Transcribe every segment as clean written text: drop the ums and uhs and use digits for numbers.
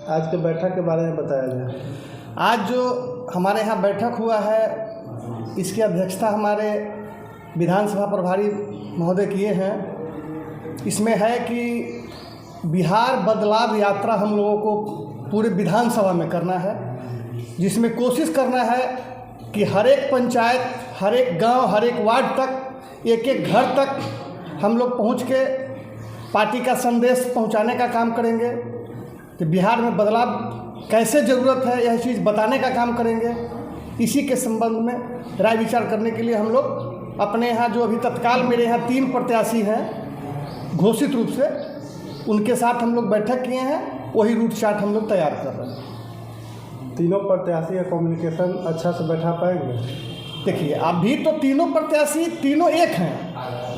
आज के बैठक के बारे में बताया जाए। आज जो हमारे यहाँ बैठक हुआ है, इसकी अध्यक्षता हमारे विधानसभा प्रभारी महोदय किए हैं। इसमें है कि बिहार बदलाव यात्रा हम लोगों को पूरे विधानसभा में करना है, जिसमें कोशिश करना है कि हर एक पंचायत, हर एक गांव, हर एक वार्ड तक, एक एक घर तक हम लोग पहुंच के पार्टी का संदेश पहुंचाने का काम करेंगे कि बिहार में बदलाव कैसे ज़रूरत है, यह चीज़ बताने का काम करेंगे। इसी के संबंध में राय विचार करने के लिए हम लोग अपने यहाँ जो अभी तत्काल मेरे यहाँ 3 प्रत्याशी हैं घोषित रूप से, उनके साथ हम लोग बैठक किए हैं, वही रूट चार्ट हम लोग तैयार कर रहे हैं। तीनों प्रत्याशी का कम्युनिकेशन अच्छा से बैठा पाएंगे? देखिए, अभी तो तीनों प्रत्याशी तीनों एक हैं,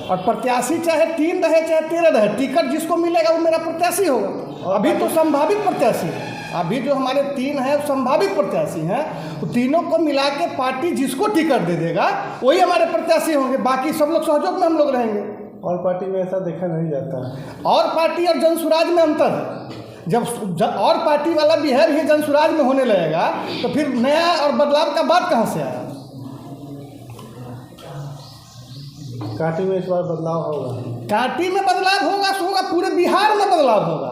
और प्रत्याशी चाहे 3 रहे चाहे 13 रहे, टिकट जिसको मिलेगा वो मेरा प्रत्याशी होगा। अभी तो संभावित प्रत्याशी है, अभी जो हमारे 3 हैं संभावित प्रत्याशी हैं, तो तीनों को मिला के पार्टी जिसको टिकट दे देगा वही हमारे प्रत्याशी होंगे। बाकी सब लोग सहयोग में हम लोग रहेंगे। और पार्टी में ऐसा देखा नहीं जाता है। और पार्टी और जनसुराज में अंतर है। जब और पार्टी वाला बिहेव ही जनसुराज में होने लगेगा तो फिर नया और बदलाव का बात कहाँ से आया? कांटी में इस बार बदलाव होगा? कांटी में बदलाव होगा, पूरे बिहार में बदलाव होगा।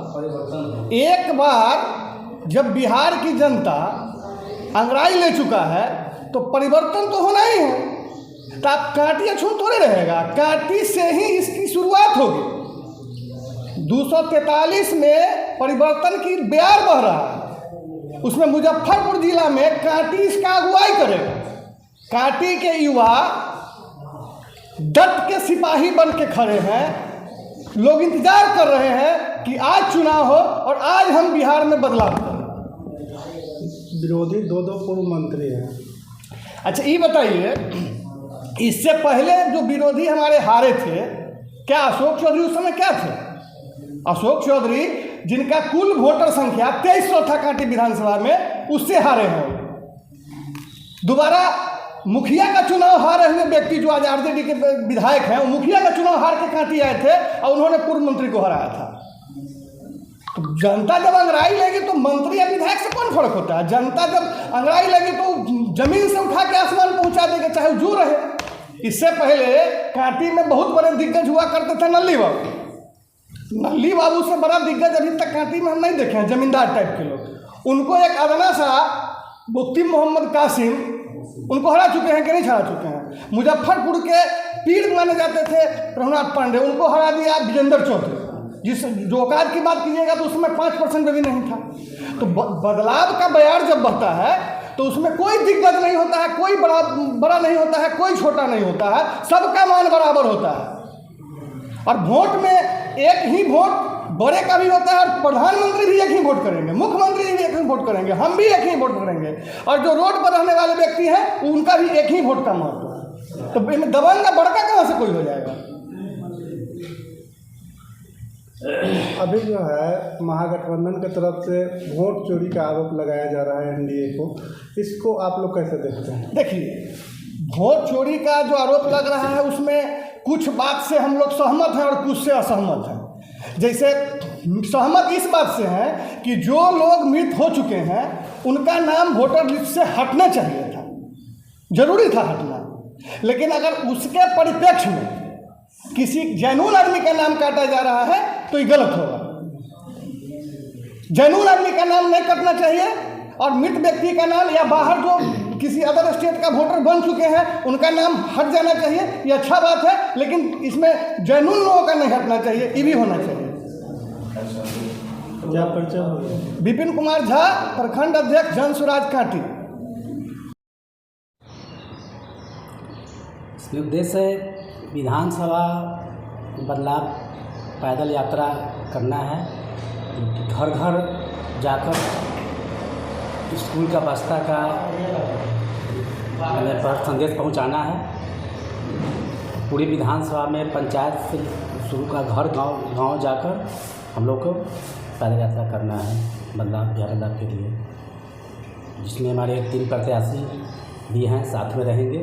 एक बार जब बिहार की जनता अंगड़ाई ले चुका है तो परिवर्तन तो होना ही है। तो आप कांटी अछूत थोड़े रहेगा, कांटी से ही इसकी शुरुआत होगी। 243 में परिवर्तन की बयार बह रहा है, उसमें मुजफ्फरपुर जिला में कांटी इसका अगुवाई करेगा। कांटी के युवा डट के सिपाही बन के खड़े हैं, लोग इंतजार कर रहे हैं कि आज चुनाव हो और आज हम बिहार में बदलाव करें। विरोधी 2 पूर्व मंत्री हैं। अच्छा, ये बताइए, इससे पहले जो विरोधी हमारे हारे थे, क्या अशोक चौधरी उस समय क्या थे? अशोक चौधरी जिनका कुल वोटर संख्या 2300 था कांटी विधानसभा में, उससे हारे हैं। दोबारा मुखिया का चुनाव हारे हुए व्यक्ति जो आज आरजेडी के विधायक हैं, वो मुखिया का चुनाव हार के कांटी आए थे और उन्होंने पूर्व मंत्री को हराया था। तो जनता जब अंगड़ाई लेगी तो मंत्री या विधायक से कौन फर्क होता है? जनता जब अंगड़ाई लेगी तो जमीन से उठा के आसमान पहुंचा देगा, चाहे जो रहे। इससे पहले कांटी में बहुत बड़े दिग्गज हुआ करते थे नल्ली बाबू। नल्ली बाबू से बड़ा दिग्गज अभी तक कांटी में हम नहीं देखे हैं, जमींदार टाइप के लोग। उनको एक अदना सा मुफ्ती मोहम्मद कासिम, उनको हरा चुके हैं कि नहीं हरा चुके हैं? मुजफ्फरपुर के पीर माने जाते थे रघुनाथ पांडे, उनको हरा दिया विजेंद्र चौधरी। जिस जो औकात की बात कीजिएगा तो उसमें 5% भी नहीं था। तो बदलाव का बयार जब बहता है तो उसमें कोई दिक्कत नहीं होता है, कोई बड़ा नहीं होता है, कोई छोटा नहीं होता है, सबका मान बराबर होता है। और वोट में एक ही वोट बड़े का भी होता है, और प्रधानमंत्री भी एक ही वोट करेंगे, मुख्यमंत्री भी एक ही वोट करेंगे, हम भी एक ही वोट करेंगे, और जो रोड पर रहने वाले व्यक्ति हैं उनका भी एक ही वोट का महत्व है। तो इनमें दबंगा बड़का कहाँ से कोई हो जाएगा? अभी जो है महागठबंधन की तरफ से वोट चोरी का आरोप लगाया जा रहा है एनडीए को, इसको आप लोग कैसे देखते हैं? देखिए, वोट चोरी का जो आरोप लग रहा है उसमें कुछ बात से हम लोग सहमत हैं और कुछ से असहमत हैं। जैसे सहमत इस बात से हैं कि जो लोग मृत हो चुके हैं उनका नाम वोटर लिस्ट से हटना चाहिए था, जरूरी था हटना। लेकिन अगर उसके परिप्रेक्ष्य में किसी जैनून आदमी का नाम काटा जा रहा है तो ये गलत होगा। जैनून आदमी का नाम नहीं कटना चाहिए, और मृत व्यक्ति का नाम या बाहर जो किसी अदर स्टेट का वोटर बन चुके हैं उनका नाम हट जाना चाहिए, ये अच्छा बात है। लेकिन इसमें जैनून लोगों का नहीं हटना चाहिए, ये भी होना चाहिए। क्या परिचय होगा? विपिन कुमार झा, प्रखंड अध्यक्ष जनसुराज कांटी। इसमें उद्देश्य है विधानसभा बदलाव पैदल यात्रा करना है, घर घर जाकर स्कूल का बस्ता का पर संदेश पहुंचाना है। पूरी विधानसभा में पंचायत से शुरू का घर गांव जाकर हम लोग को पैदल यात्रा करना है बदलाव के लिए, जिसमें हमारे 3 प्रत्याशी भी हैं, साथ में रहेंगे।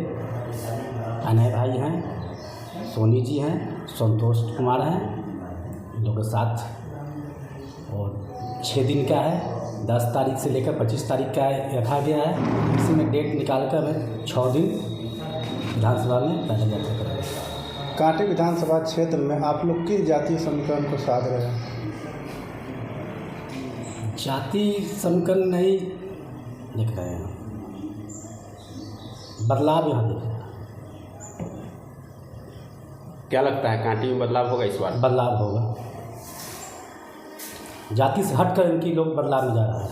अनय भाई हैं, सोनी जी हैं, संतोष कुमार हैं, इन लोगों के साथ। और 6 दिन का है, 10 तारीख से लेकर 25 तारीख का रखा गया है। इसी में डेट निकाल कर हमें 6 दिन विधानसभा में पैदल यात्रा करेंगे। कांटी विधानसभा क्षेत्र में आप लोग किस जातीय समीकरण को साध रहे हैं? जाति समीकरण नहीं देख रहे हैं, बदलाव यहाँ देख रहे हैं। क्या लगता है कांटी में बदलाव होगा इस बार? बदलाव होगा, जाति से हटकर इनकी लोग बदलाव में जा रहा है।